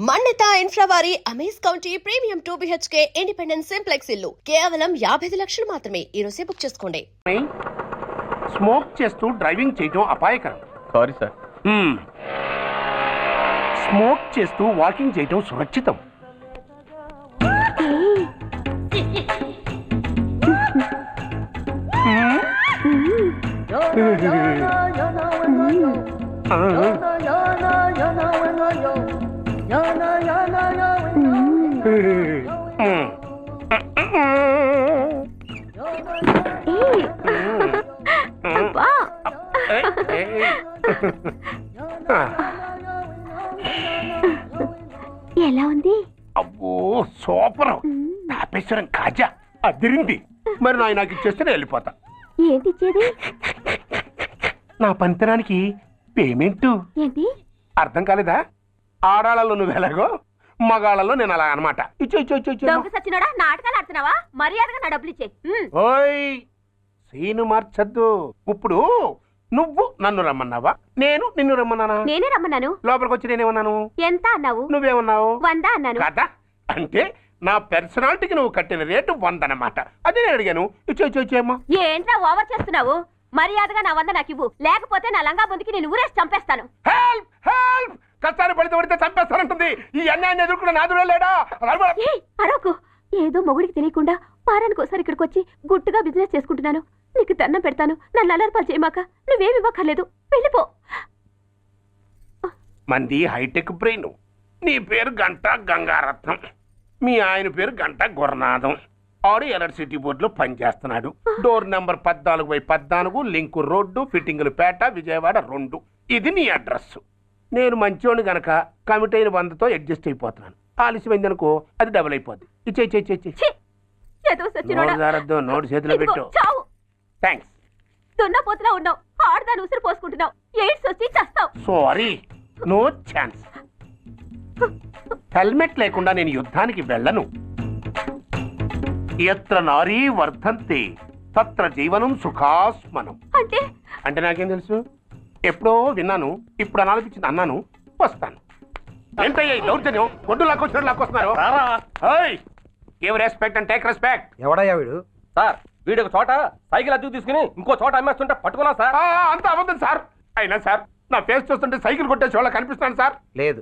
మన్నిత infra వారి amaze county premium 2 BHK independent simplex ఇల్లు కేవలం 55 లక్షలు మాత్రమే. ఈ రోజే బుక్ చేసుకోండి. స్మోక్ చేస్తూ డ్రైవింగ్ చేయడం అపాయకరం. Sorry sir. స్మోక్ చేస్తూ వాకింగ్ చేయడం సురక్షితం. ఎలా ఉంది? అబ్బో సూపర్. తాపేశ్వరం కాజా అదిరింది. మరి నాకు ఇచ్చేస్తే నేను వెళ్ళిపోతా. ఏంటి ఇచ్చేది? నా పంతనానికి పేమెంట్. ఏంటి అర్థం కాలేదా? ఆడాళ్ళలో నువ్వు ఎలాగో మగాళ్ళలో నేను అలా అనమాట. సచ్చినోడా నాటకాలు ఆడుతున్నావా? మర్యాదగా నా డబ్బులు ఇచ్చే. ఓయ్ సీను మార్చద్దు. ఇప్పుడు నువ్వు నన్ను రమ్మన్నావా, నేను నిన్ను రమ్మన్నానా? నేనే రమ్మన్నాను. లోపలికి వచ్చి నేనేమన్నాను? ఎంత అన్నావు? నువ్వేమన్నావు? 100 అన్నాను. కదా అంటే నా పర్సనాలిటీకి నువ్వు కట్టిన రేటు 100 అన్నమాట. అదే నేను అడిగాను. ఇచ్చేమ్మా. ఏంట్రా ఓవర్ చేస్తున్నావు? మర్యాదగా నా 100 నాకు ఇవ్వు, లేకపోతే నా లంగా బొందికి నేను ఊరేసి చంపేస్తాను. Help help. కష్టాన్ని పడితే చంపేస్తానంటుంది. ఈ అన్యాయాన్ని ఎదుర్కొన్న నాదుడే లేడా? అరవకు. ఏదో మొగుడికి తెలియకుండా వారానికి ఒకసారి ఇక్కడికి వచ్చి గుట్టుగా బిజినెస్ చేసుకుంటున్నాను. నీకు దండం పెడతాను. నన్ను అలర్పాలు చేయమాక. నువ్వేమి ఇవ్వక్కర్లేదు. వెళ్ళిపో. మంది హైటెక్ బ్రెయిన్. నీ పేరు గంటా గంగారత్నం, మీ ఆయన పేరు గంటా గురనాథం. ఆడు ఎలక్ట్రిసిటీ బోర్డులో పనిచేస్తున్నాడు. డోర్ నెంబర్ 14/14, లింకు రోడ్డు, ఫిట్టింగులు పేట, విజయవాడ 2. ఇది నీ అడ్రస్. నేను మంచోని గనక కమిట్ అయిన 100తో అడ్జస్ట్ అయిపోతున్నాను. ఆలస్యమైంది అనుకో అది డబుల్ అయిపోద్ది. నోటు చేతిలో పెట్టు. థ్యాంక్స్. దున్నపోతులా ఉన్నావు. ఆడదాన్ని ఉసిరు పోసుకుంటున్నావు. ఎయిడ్స్ వచ్చి చస్తావు. Sorry, no chance. హెల్మెట్ లేకుండా నేను యుద్ధానికి వెళ్ళను. ఎత్ర నారీ వర్ధంతి తత్ర జీవనం సుఖాస్మనం. అంటే నాకేం తెలుసు? ఎప్పుడో విన్నాను, ఇప్పుడు అనాలనిపించింది అన్నాను. వస్తాను. ఏంటయ్యా ఈ దౌర్జన్యం? ఒడ్డు లాక్కొస్తున్నారు. Give respect and take respect. ఎవడయ్యా వీడు? సార్ వీడు ఒక చోట సైకిల్ అద్దెకు తీసుకుని ఇంకో చోట అమ్మేస్తుంటే పట్టుకున్నా సార్. అంత అబద్ధం సార్. అయినా సార్ నా ఫేస్ చూస్తుంటే సైకిల్ కొట్టే చోళ్ళ కనిపిస్తాను సార్. లేదు,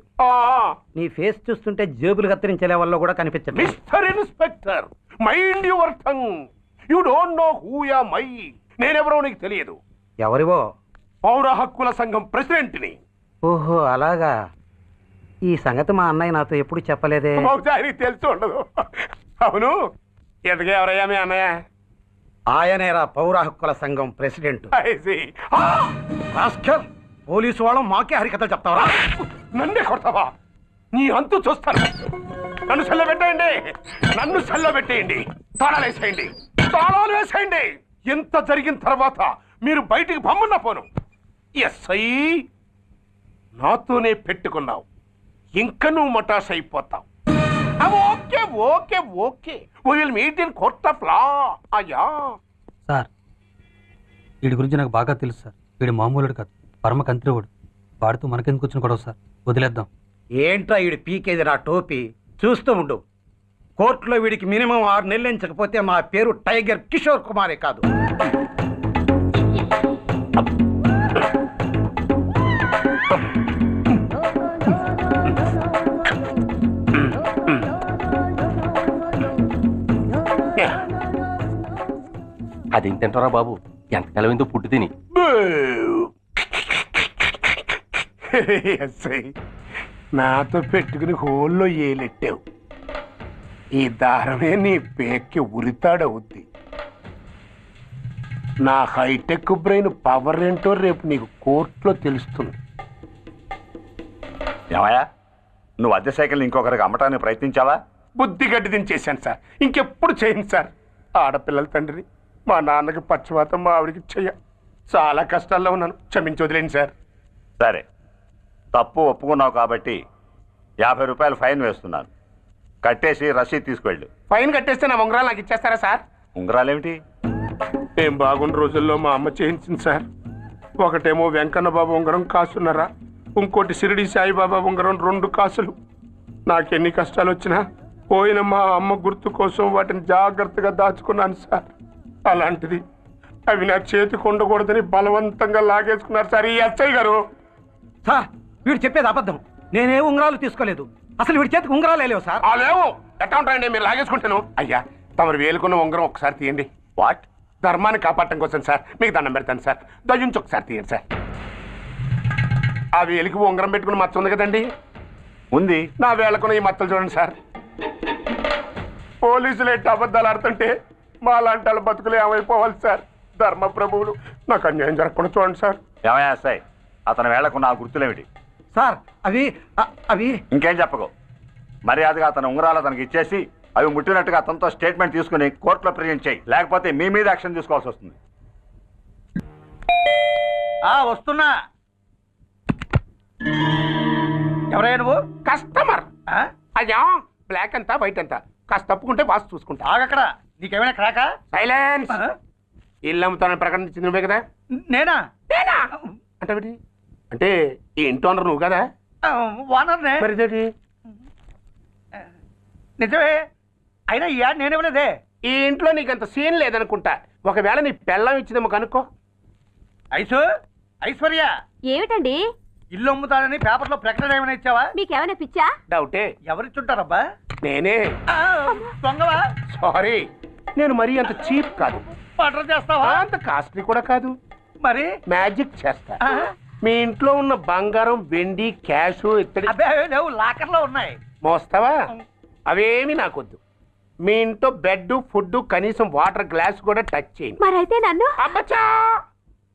నీ ఫేస్ చూస్తుంటే జేబులు కత్తిరించే లెవెల్లో కూడా కనిపించదు. Mister inspector, mind your tongue. You don't know who am I. నేనెవరో నీకు తెలియదు. ఎవరివో? పౌర హక్కుల సంఘం ప్రెసిడెంట్ని. ఓహో అలాగా. ఈ సంగతి మా అన్నయ్య నాతో ఎప్పుడు చెప్పలేదే. బహుశా తెలిసి ఉండదు. అవును, ఎదగా ఎవరయ్యా మీ అన్నయ్య? ఆయనేరా పౌర హక్కుల సంఘం ప్రెసిడెంట్. పోలీసు వాళ్ళం మాకే హరికథలు చెప్తావరా? నన్నే కొడతావా? నీ అంతు చూస్తాను. నన్ను సెల్లో పెట్టేయండి. తాళాలు వేసేయండి. ఎంత జరిగిన తర్వాత మీరు బయటికి పమ్మన్న పోను. ఎస్ఐ నాతోనే పెట్టుకున్నావు, ఇంకా నువ్వు మటాస్ అయిపోతావు. Okay okay okay, we will meet in court of law. అయ్యా సార్, వీడి గురించి నాకు బాగా తెలుసు సార్. వీడి మామూలుడు కాదు, పరమ కంత్రివుడు. వాడితో మనకెందుకు వచ్చిన గొడవ సార్? వదిలేద్దాం. ఏంట్రా వీడి పీకేది నా టోపీ? చూస్తూ ఉండు. కోర్టులో వీడికి మినిమం 6 నెలలు ఎంచకపోతే మా పేరు టైగర్ కిషోర్ కుమారే కాదు. అది తింటారా బాబు? ఎంతకాలం ఏందో పుట్టి తిని. నాతో పెట్టుకుని హోల్లో ఏలెట్టావు. ఈ దారమే నీ పేక్కి ఉరితాడవుద్ది. నా హైటెక్ బ్రెయిన్ పవర్ ఏంటో రేపు నీకు కోర్టులో తెలుస్తుంది. ఏమయ్యా, నువ్వు అద్దె సైకిల్ ఇంకొకరికి అమ్మటానికి ప్రయత్నించావా? బుద్ధి గడ్డి దించేశాను సార్. ఇంకెప్పుడు చేయను సార్. ఆడపిల్లల తండ్రిని, మా నాన్నకి పక్షవాతం, మా ఆవిడికి చెయ్య. చాలా కష్టాల్లో ఉన్నాను. క్షమించి వదిలేండి సార్. సరే, తప్పు ఒప్పుకున్నావు కాబట్టి 50 రూపాయలు ఫైన్ వేస్తున్నాను. కట్టేసి రసీదు తీసుకువెళ్ళు. ఫైన్ కట్టేస్తే నా ఉంగరాలు నాకు ఇచ్చేస్తారా సార్? ఉంగరాలేమిటి? ఏం బాగున్న రోజుల్లో మా అమ్మ చేయించింది సార్. ఒకటేమో వెంకన్న బాబు ఉంగరం కాసున్నరా, ఇంకోటి షిరిడి సాయిబాబా ఉంగరం 2 కాసులు. నాకెన్ని కష్టాలు వచ్చినా పోయిన మా అమ్మ గుర్తు కోసం వాటిని జాగ్రత్తగా దాచుకున్నాను సార్. అలాంటిది అవి నా చేతికి ఉండకూడదని బలవంతంగా లాగేసుకున్నారు సార్ ఈ ఎస్ఐ గారు. సార్ వీడు చెప్పేది అబద్ధం. నేనే ఉంగరాలు తీసుకోలేదు. అసలు వీడి చేతికి ఉంగరాలు లేవు సార్. ఆ లేవు ఎట్టా ఉంటాయండి, మీరు లాగేసుకుంటాను. అయ్యా తమరు వేలుకున్న ఉంగరం ఒకసారి తీయండి. వాట్? ధర్మాన్ని కాపాడటం కోసం సార్, మీకు దండం పెడతాను సార్. దయ్యుంచి ఒకసారి తీయండి సార్. ఆ వేలికి ఉంగరం పెట్టుకుని మచ్చ ఉంది కదండి, ఉంది. నా వేళకున్న ఈ మచ్చలు చూడండి సార్. పోలీసులు ఎట్టి అబద్ధాలు ఆడుతుంటే మా లాంటి వాళ్ళ బతుకులు ఏమైపోవాలి సార్. ధర్మ ప్రభువులు నాకు అన్యాయం జరగకుండా చూడండి సార్. ఏమయ్యా సార్, అతని వేళకున్న ఆ గుర్తులేమిటి? సార్ అవి అవి ఇంకేం చెప్పకు. మర్యాదగా అతని ఉంగరాలు అతనికి ఇచ్చేసి అవి ముట్టినట్టుగా అతనితో స్టేట్మెంట్ తీసుకుని కోర్టులో ప్రెజెంట్ చేయి. లేకపోతే మీ మీద యాక్షన్ తీసుకోవాల్సి వస్తుంది. వస్తున్నా. ఎవరయ్యా నువ్వు? కస్టమర్. అయ్యా బ్లాక్ అంతా వైట్ అంతా కాస్త తప్పుకుంటే వాసు చూసుకుంటా. ఆగక్కడ. నీకేమైనా క్రాకా? సైలెన్స్. ఇల్లు అమ్ముతానని ప్రకటించింది నువ్వే కదా? నేనా? అంటే అంటే ఈ ఇంటి ఓనర్ నువ్వు కదా? ఓనర్నే. మరి ఇదేంటి? నిజమే. అయినా ఈ యాడ్ నేనేమలేదే. ఈ ఇంట్లో నీకంత సీన్ లేదనుకుంటా. ఒకవేళ నీ పెళ్ళం ఇచ్చిందేమో కనుక్కో. ఐశ్వర్య ఏమిటండి? ఇల్లు అమ్ముతానని పేపర్లో ప్రకటన ఏమైనా ఇచ్చావా? మీకేమైనా పిచ్చా? డౌటే. ఎవరిచ్చుంటారబ్బా? నేనే. దొంగవా? సారీ, నేను మరీ అంత చీప్ కాదు. మర్డర్ చేస్తావా? అంత కాస్ట్లీ కూడా కాదు. మరి మ్యాజిక్ చేస్తా. మీ ఇంట్లో ఉన్న బంగారం, వెండి, క్యాష్ ఇత్తడి అబ్బే లేవు, లాకర్లో ఉన్నాయి. మోస్తావా? అవేమి నాకొద్దు. మీ ఇంట్లో బెడ్, ఫుడ్, కనీసం వాటర్ గ్లాస్ కూడా టచ్ చేయను. మరైతే నన్ను అబ్బచ్చా,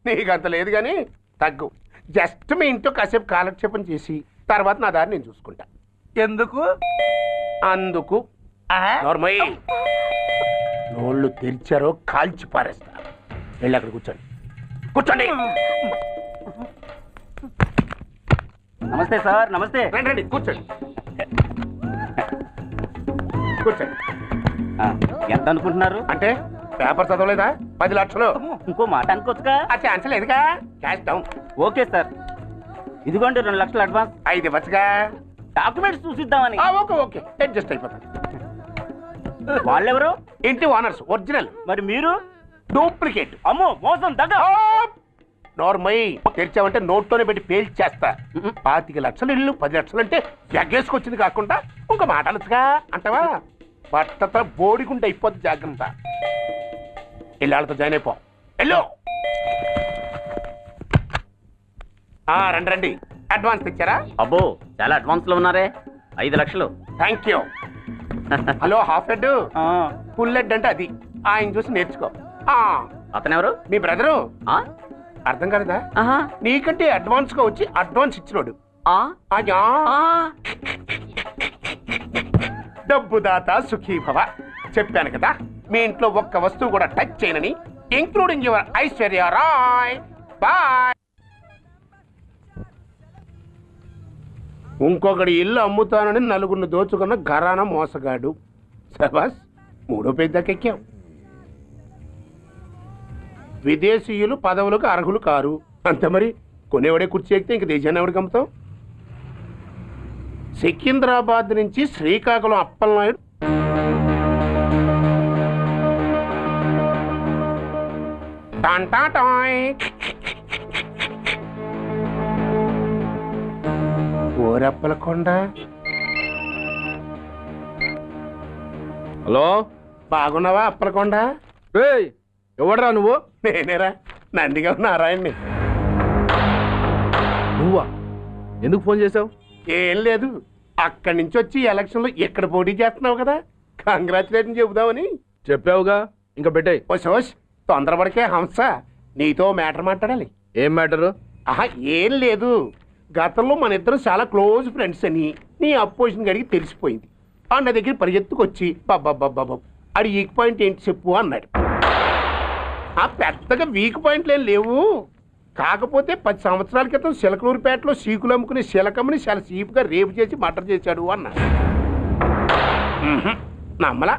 నీకంత లేదు కానీ తగ్గు. జస్ట్ మీ ఇంట్లో కాసేపు కాలక్షేపం చేసి తర్వాత నా దారి నేను చూసుకుంటా. ఎందుకు? అందుకు. నోర్మయ్య, నోళ్ళు తెరిచారో కాల్చి పారేస్తా. వెళ్ళి అక్కడ కూర్చోండి. కూర్చోండి. నమస్తే సార్. నమస్తే. రండి రండి, కూర్చోండి. కూర్చోండి. ఎంత అనుకుంటున్నారు? అంటే పేపర్ చదవలేదా? 10 లక్షలు. ఇంకో మాట అనుకోవచ్చుగా. ఆ ఛాన్స్ లేదుగా. Cash down. ఓకే సార్, ఇదిగోండి 2 లక్షలు అడ్వాన్స్. 5 ఇవ్వచ్చుగా. డాక్యుమెంట్స్ చూసిద్దామని. ఓకే ఓకే, అడ్జస్ట్ అయిపోతాను. వాళ్ళెవరు? ఇంటి ఓనర్స్. ఒరిజినల్. మరి మీరు? డూప్లికేట్. అమ్మో మోసం దగ్గ. నోర్మై, తెరిచావంటే నోట్లోనే పెట్టి పేల్చేస్తా. 25 లక్షలు ఇల్లు 10 లక్షలు అంటే ఎగ్గేసుకొచ్చింది కాకుండా ఇంకో మాట అనొచ్చుగా అంటావా? పట్టత బోడిగుంటే అయిపోద్ది. జాగ్రత్త. ఇళ్ళతో జాయిన్ అయిపో. వెళ్ళు. రండి రండి. అడ్వాన్స్ ఇచ్చారా? అబ్బో చాలా అడ్వాన్స్ లో ఉన్నారే. 5 లక్షలు. Thank you. Hello, half head full head అంటే అది. ఆయన చూసి నేర్చుకో. అతనెవరు? మీ బ్రదరు. అర్థం కాలేదా? నీకంటే అడ్వాన్స్ గా వచ్చి అడ్వాన్స్ ఇచ్చినోడు. డబ్బు దాత సుఖీ భవ. చెప్పాను కదా, మీ ఇంట్లో ఒక్క వస్తువు కూడా టచ్ చేయనని, including your Aishwarya Rai. Bye. ఇంకొకటి ఇల్లు అమ్ముతానని నలుగురిని దోచుకున్న ఘరాన మోసగాడు. సబాస్, 3వ పేజీ దాకా ఎక్కాం. విదేశీయులు పదవులకు అర్హులు కారు. అంతే మరి. కొనేవాడే కుర్చీ ఎక్కితే ఇంక దేశాన్ని ఎవరికి అమ్ముతాం? సికింద్రాబాద్ నుంచి శ్రీకాకుళం అప్పలనాయుడు ఓరప్పలకొండ. హలో, బాగున్నావా అప్పలకొండ? ఎవడరా నువ్వు? నేనేరా, నందిగా నారాయణ్ని. నువ్వా? ఎందుకు ఫోన్ చేసావు? ఏం లేదు, అక్కడి నుంచి వచ్చి ఎలక్షన్లో ఇక్కడ పోటీ చేస్తున్నావు కదా, కంగ్రాచులేషన్ చెబుదామని. చెప్పావుగా, ఇంకా పెట్టాయి. ఓసోస్, తొందరపడికే హంస, నీతో మ్యాటర్ మాట్లాడాలి. ఏం మ్యాటరు? ఏం లేదు, గతంలో మన ఇద్దరం చాలా క్లోజ్ ఫ్రెండ్స్ అని నీ అపోజిషన్ గడికి తెలిసిపోయింది. నా దగ్గర పరిగెత్తుకొచ్చి బాబా అది వీక్ పాయింట్ ఏంటి చెప్పు అన్నాడు. పెద్దగా వీక్ పాయింట్లు ఏం లేవు, కాకపోతే 10 సంవత్సరాల క్రితం సిలకలూరుపేటలో సీకులు అమ్ముకునే శిలకమ్మని చాలా చీప్గా రేపు చేసి మర్డర్ చేశాడు అన్నాడు. నమ్మలా.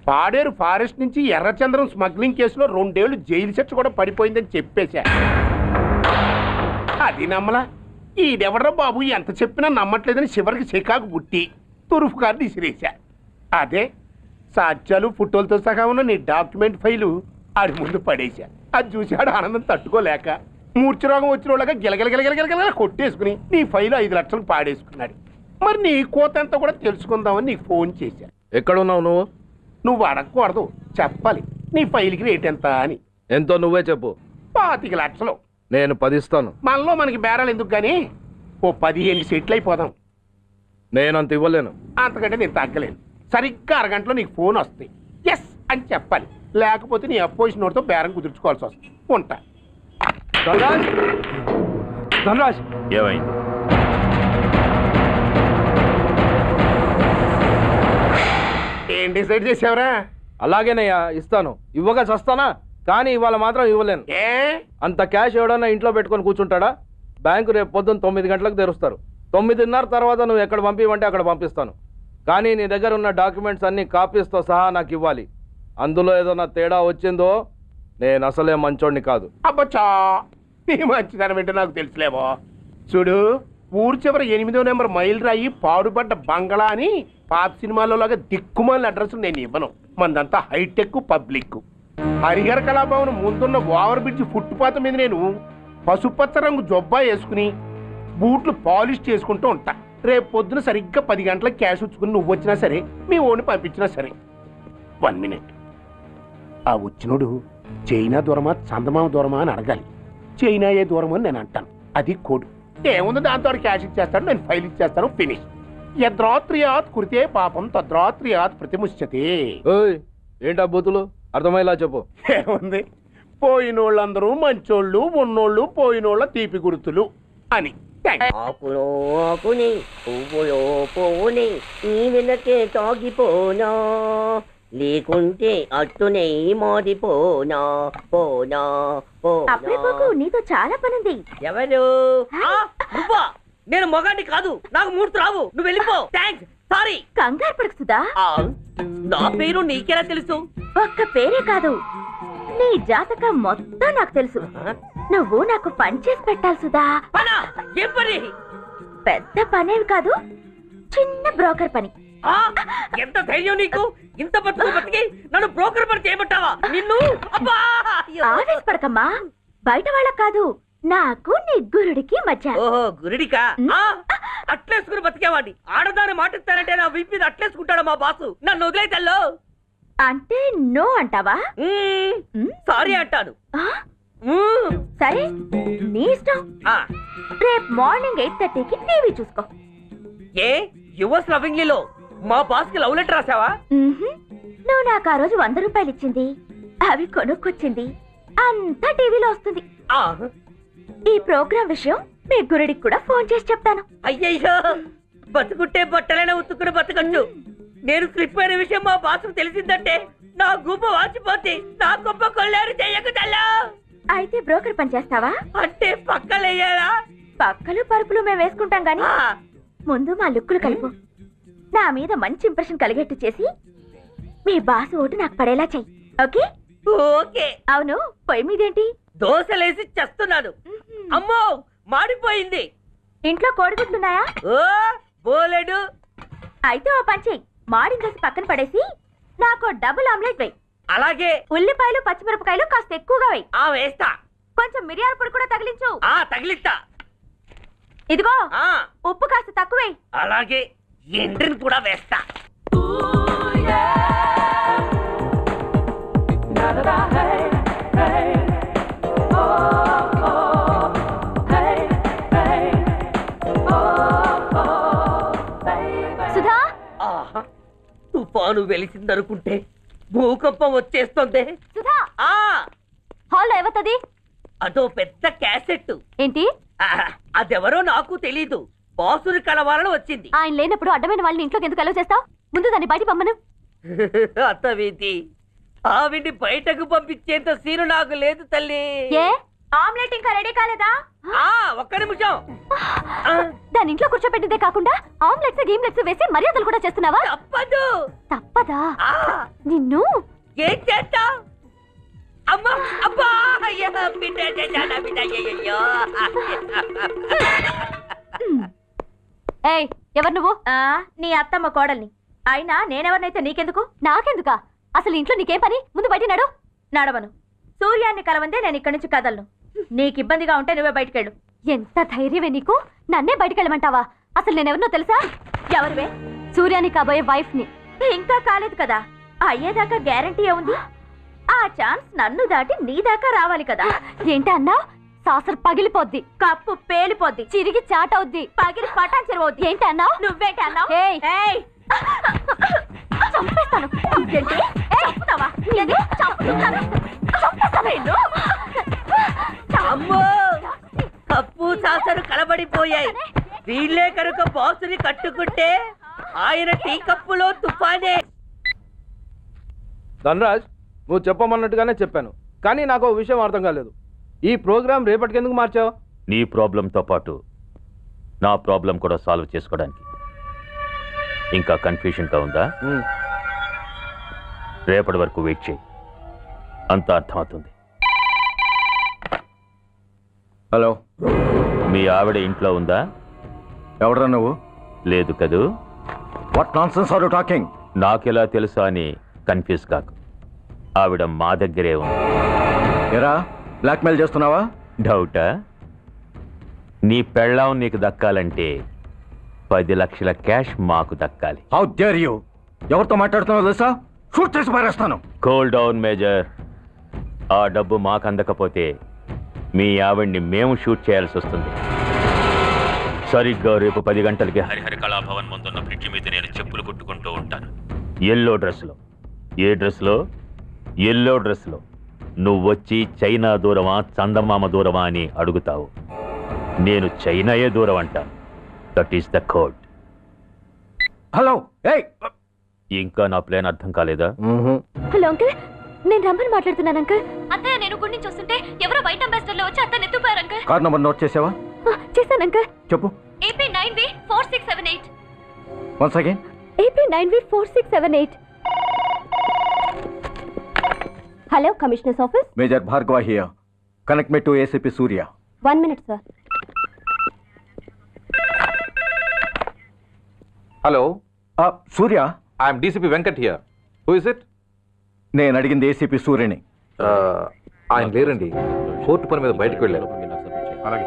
పాడేరు ఫారెస్ట్ నుంచి ఎర్రచంద్రం స్మగ్లింగ్ కేసులో 2 ఏళ్లు జైలు శిక్ష కూడా పడిపోయిందని చెప్పేశా. అది నమ్మలా. ఈడెవడ్రా బాబు ఎంత చెప్పినా నమ్మట్లేదని చివరికి చికాకు పుట్టి తురుపు కార్డు ఇసిరేశా. అదే సాక్ష్యాలు ఫోటోలతో సహా ఉన్న నీ డాక్యుమెంట్ ఫైలు ఆడి ముందు పడేశా. అది చూశాడు ఆనందం తట్టుకోలేక మూర్ఛరోగం వచ్చిన వాళ్ళగా గిలగిలగిలగిలగిలగిల కొట్టేసుకుని నీ ఫైలు 5 లక్షలకు పాడేసుకున్నాడు. మరి నీ కోతంతా కూడా తెలుసుకుందామని నీకు ఫోన్ చేశా. ఎక్కడున్నావు నువ్వు? నువ్వు అడగకూడదు, చెప్పాలి. నీ ఫైల్కి రేట్ ఎంత అని. ఎంతో నువ్వే చెప్పు. 25 లక్షలు. నేను 10 ఇస్తాను. మనలో మనకి బేరాలు ఎందుకు కానీ ఓ 15 సెట్లు అయిపోదాం. నేను అంత ఇవ్వలేను. అంతకంటే నేను తగ్గలేను. సరిగ్గా అరగంటలో నీకు ఫోన్ వస్తాయి. ఎస్ అని చెప్పాలి, లేకపోతే నీ అపోజిషన్ వాడితో బేరం కుదుర్చుకోవాల్సి వస్తుంది. ఉంటా. ధనరాజ్, ధనరాజ్, ఏమైంది? ఏం డిసైడ్ చేసావురా? అలాగేనయ్యా ఇస్తాను. ఇవ్వగా చస్తానా, కానీ ఇవాళ మాత్రం ఇవ్వలేను. ఏ అంత క్యాష్ ఎవడన్నా ఇంట్లో పెట్టుకొని కూర్చుంటాడా? బ్యాంకు రేపు పొద్దున్న 9 గంటలకు తెరుస్తారు. 9:30 తర్వాత నువ్వు ఎక్కడ పంపివంటే అక్కడ పంపిస్తాను. కానీ నీ దగ్గర ఉన్న డాక్యుమెంట్స్ అన్ని కాపీస్తో సహా నాకు ఇవ్వాలి. అందులో ఏదైనా తేడా వచ్చిందో నేను అసలే మంచోడిని కాదు. అబ్బచ్చా, నీ మంచిదనం ఏంటో నాకు తెలుసులేవో. చూడు, ఊరు చివర 8వ నెంబర్ మైల్ రాయి పాడుపడ్డ బంగళా అని పాత సినిమాలో లాగా దిక్కుమాలిన అడ్రస్ నేను ఇవ్వను. మందంతా హైటెక్ పబ్లిక్. హరిహర కళాభవన్ ముందున్న ఓవర్ బ్రిడ్జ్ ఫుట్పాత్ మీద నేను పసుపచ్చ రంగు జొబ్బా వేసుకుని బూట్లు పాలిష్ చేసుకుంటూ ఉంటా. రేపు పొద్దున సరిగ్గా 10 గంటలకు క్యాష్ వచ్చుకుని నువ్వు వచ్చినా సరే, మీ ఓన్ని పంపించినా సరే. 1 మినిట్. ఆ వచ్చినోడు చైనా దూరమా చందమామ దూరమా అని అడగాలి. చైనా ఏ దూరం అని నేను అంటాను. అది కోడ్. ఏముంది, దాంతో క్యాష్ ఇచ్చేస్తాడు, నేను ఫైల్ ఇచ్చేస్తాను, ఫినిష్. యద్రాత్రియాత్ కురితే పాపం తద్రాత్రియాత్ ప్రతిముష్యతే. ఓయ్, ఏంటా బూతులు? అర్థమయ్యేలా చెప్పు. ఏముంది, పోయినోళ్ళందరూ మంచోళ్ళు, ఉన్నోళ్ళు పోయినోళ్ళ తీపి గుర్తులు అని. ఆకులో ఆకుని పువ్వులో పువ్వుని నీ వెనకే తాగిపోనా, లేకుంటే అట్టునే మారిపోనా పోనా అప్పుడే పోకు, నీతో చాలా పనుంది. ఎవరు? నువ్వా? నేను మొగాడి కాదు, నాకు మూర్తి రావు. నువ్వు వెళ్ళిపో. Thanks, sorry. కంగారు పడుకుదా? నా పేరు నీకెలా తెలుసు? ఒక్క పేరే కాదు, నీ జాతకం మొత్తం నాకు తెలుసు. నువ్వు నాకు పని చేసి పెట్టాలి సుధా. పనా? ఏం పని? పెద్ద పనేవి కాదు, చిన్న బ్రోకర్ పని. ఎంత ధైర్యం నీకు? ఇంత బతికి నన్ను బ్రోకర్ పని చేయమంటావా? నిన్ను ఆవేశపడకమ్మా, బయట వాళ్ళకి కాదు, నాకు నీ గురుడికి మధ్య. ఓహో, గురుడికా? అట్లేసుకుని బతికేవాడి. ఆడదాని మాటిస్తానంటే నా వీపీ అట్లేసుకుంటాడు మా బాసు. నన్ను వదిలేతల్లో అంటే నో అంటావా? సారీ అంటాను. సరే, నీ ఇష్టం. రేపు మార్నింగ్ 8:30కి టీవీ చూసుకో. ఏ యువర్స్ లవింగ్లీలో మా బాస్ కి లవ్ లెటర్ రాసావా? నువ్వు నాకు ఆ రోజు 100 రూపాయలు ఇచ్చింది, అవి కొనుక్కొచ్చింది అంతా టీవీలో వస్తుంది. ఈ ప్రోగ్రాం విషయం మీ గురుడికి కూడా ఫోన్ చేసి చెప్తాను. అయ్యయ్యో, బతుకుంటే బట్టలైనా ఉత్తుకుని బతకచ్చు. నేను స్లిప్ అయిన విషయం మా బాసుకు తెలిసిందంటే నా గుబ్బ వాచిపోతే నా గొప్ప కొల్లారు చెయ్యకుదల్లా. అయితే బ్రోకర్ పని చేస్తావా? అంటే పక్కలేయాలా? పక్కలు పరుపులు మేము వేసుకుంటాం గాని ముందు మా లుక్కులు కలుపు. నా మీద మంచి ఇంప్రెషన్ కలిగేట్టు చేసి మీ బాసు ఓటు నాకు పడేలా చెయ్యి. ఓకే? ఓకే. అవును, పొయ్యి మీదేంటి? దోశలేసి చేస్తున్నాను. అమ్మో, మాడిపోయింది. ఇంట్లో కోడిగుడ్లున్నాయా? ఓ బోలెడు. అయితే ఓ పని చెయ్యి, మాడిన దోశ పక్కన పడేసి నాకు డబుల్ ఆమ్లెట్ వేయి. అలాగే. ఉల్లిపాయలు పచ్చిమిరపకాయలు కాస్త ఎక్కువగా వేయి. వేస్తా. కొంచెం మిరియాల పొడి కూడా తగిలించు. తగిలిస్తా. ఇదిగో ఉప్పు కాస్త తక్కువే. అలాగే, ఎండ్రిని కూడా వేస్తా. సుధా, తుఫాను వెలిసిందనుకుంటే భూకంపం వచ్చేస్తుంది. సుధా, హాల్లో ఏవతది? అదో పెద్ద క్యాసెట్. ఏంటి? అదెవరో నాకు తెలీదు. బాసుని కలవాలని వచ్చింది. ఆయన లేనప్పుడు అడ్డమైన వాళ్ళని ఇంట్లోకి ఎందుకు అలవ్ చేస్తావు? ముందు దాన్ని బయట పంపను. అత్తవీతి, ఆవిడ్ని బయటకు పంపించేంత సీను నాకు లేదు తల్లి. ఏ ఆమ్లెట్ ఇంకా రెడీ కాలేదా? ఒక్క నిమిషం. దాని ఇంట్లో కూర్చోబెట్టిందే కాకుండా ఆమ్లెట్స్ గీమ్లెట్స్ వేసి మర్యాదలు కూడా చేస్తున్నావా? తప్పదు. తప్పదా? నిన్ను ఏం చేస్తా? అమ్మా, అబ్బా, బిడ్డ బిడ్డ బిడ్డ. ఏయ్ ఎవరు నువ్వు? నీ అత్తమ్మ కోడల్ని. అయినా నేనెవరినైతే నీకెందుకు? నాకెందుకా? అసలు ఇంట్లో నీకేం పని? ముందు బయట నడు. నడవను. సూర్యాన్ని కలవందే నేను ఇక్కడి నుంచి కదలను. నీకు ఇబ్బందిగా ఉంటే నువ్వే బయటకెళ్ళు. ఎంత ధైర్యమే నీకు? నన్నే బయటకెళ్ళమంటావా? అసలు నేనెవరినో తెలుసా? ఎవరివే? సూర్యాని కాబోయే వైఫ్ ని. ఇంకా కాలేదు కదా, అయ్యేదాకా గ్యారంటీ ఉంది. ఆ ఛాన్స్ నన్ను దాటి నీ దాకా రావాలి కదా. ఏంటి అన్నా? సాసర్ పగిలిపోద్ది, కప్పు పేలిపోద్ది, చిరిగి చాటవుద్ది, పగిలి పటాన్ చెరువవుద్ది. ఏంటి అన్నా? నువ్వేంటి అన్నావు? చంపేస్తాను. చంపుతావా? అమ్మో, కప్పు సాసరు కలబడిపోయాయి. వీళ్ళే కనుక బాసుని కట్టుకుంటే ఆయన టీ కప్పులో తుఫానే. ధనరాజ్, నువ్వు చెప్పమన్నట్టుగానే చెప్పాను, కానీ నాకు ఓ విషయం అర్థం కాలేదు. ఈ ప్రోగ్రాం రేపటికి ఎందుకు మార్చావు? నీ ప్రాబ్లంతో పాటు నా ప్రాబ్లం కూడా సాల్వ్ చేసుకోవడానికి. ఇంకా కన్ఫ్యూషన్గా ఉందా? రేపటి వరకు వెయిట్ చేయి, అంతా అర్థమవుతుంది. హలో, మీ ఆవిడ ఇంట్లో ఉందా? ఎవడరా నువ్వు? లేదు కదూ. What nonsense are you talking? నాకెలా తెలుసా అని కన్ఫ్యూజ్ కాకు. ఆవిడ మా దగ్గరే ఉంది. ఎరా, బ్లాక్మెయిల్ చేస్తున్నావా? డౌటా? నీ పెళ్ళాం నీకు దక్కాలంటే 10 లక్షల క్యాష్ మాకు దక్కాలి. How dare you? ఎవరితో మాట్లాడుతున్నావు తెలుసా? షూట్ చేసి పారేస్తాను. Cool down major. ఆ డబ్బు మాకు అందకపోతే మీ ఆవిడ్ని మేము షూట్ చేయాల్సి వస్తుంది. సరిగ్గా రేపు 10 గంటలకి హరిహర కళాభవన్ ముందున్న బ్రిడ్జి మీద నేను చెప్పులు కుట్టుకుంటూ ఉంటాను. ఎల్లో డ్రెస్లో. ఏ డ్రెస్లో? ఎల్లో డ్రెస్లో. నువ్వొచ్చి చైనా దూరమా చందమామ దూరమా అని అడుగుతావు. నేను చైనాయే దూరం అంటాను. That is the code. Hello, ఏయ్, ఇంకా నా ప్లాన్ అర్థం కాలేదా? హలో అంకుల్, నేను రమ్మని మాట్లాడుతున్నాను అంకుల్. అత్తయ్య నేను గుడి నుంచి వస్తుంటే ఎవరో వైట్ అంబాసిడర్ లో వచ్చి అత్తని ఎత్తుపోయారు అంకుల్. కార్ నంబర్ నోట్ చేసావా? చేశాను అంకుల్. చెప్పు. AP9V4678. Once again. AP9V4678. Hello, commissioners office. Major Bhargava here. Connect me to ACP Surya. 1 minute sir. Hello, Surya, I'm DCP Venkat here. Who is it? నేను అడిగింది ACP సూర్యని. ఆయన లేరండి, కోర్టు పని మీద బయటకు వెళ్ళారు.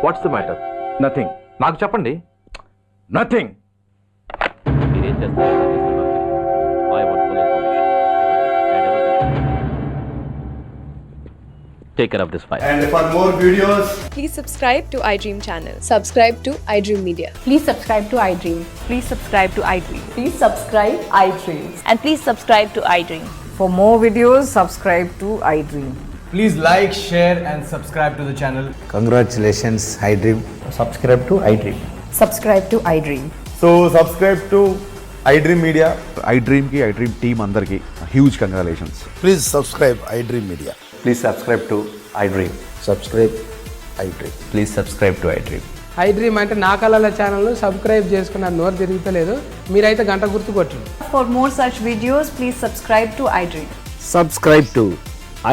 What's the matter? నథింగ్. నాకు చెప్పండి. నథింగ్. మీరేం చేస్తారు? I want full information. And everything. Take care of this file. And for more videos, please subscribe to iDream channel. Subscribe to iDream Media. Please subscribe to iDream. Please subscribe to iDream. Please subscribe iDream. And please subscribe to iDream. For more videos, subscribe to iDream. please like, share and subscribe to the channel. Congratulations, iDream. Subscribe to iDream. Subscribe to iDream. So subscribe to iDream Media. iDream ki iDream team andarki huge congratulations. Please subscribe iDream Media. Please subscribe to iDream. Subscribe iDream. Please subscribe to iDream. iDream అంటే నా కళల channel subscribe చేసుకున్న నోరు తిరుగుతలేదు. మీరైతే గంట గుర్తు కొట్టండి. For more such videos, please subscribe to iDream. Subscribe to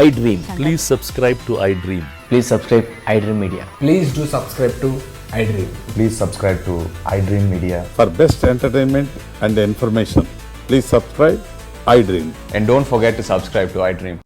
iDream. Please subscribe to iDream. Please subscribe iDream Media. Please do subscribe to iDream. Please subscribe to iDream Media. For best entertainment and information, please subscribe iDream. And don't forget to subscribe to iDream.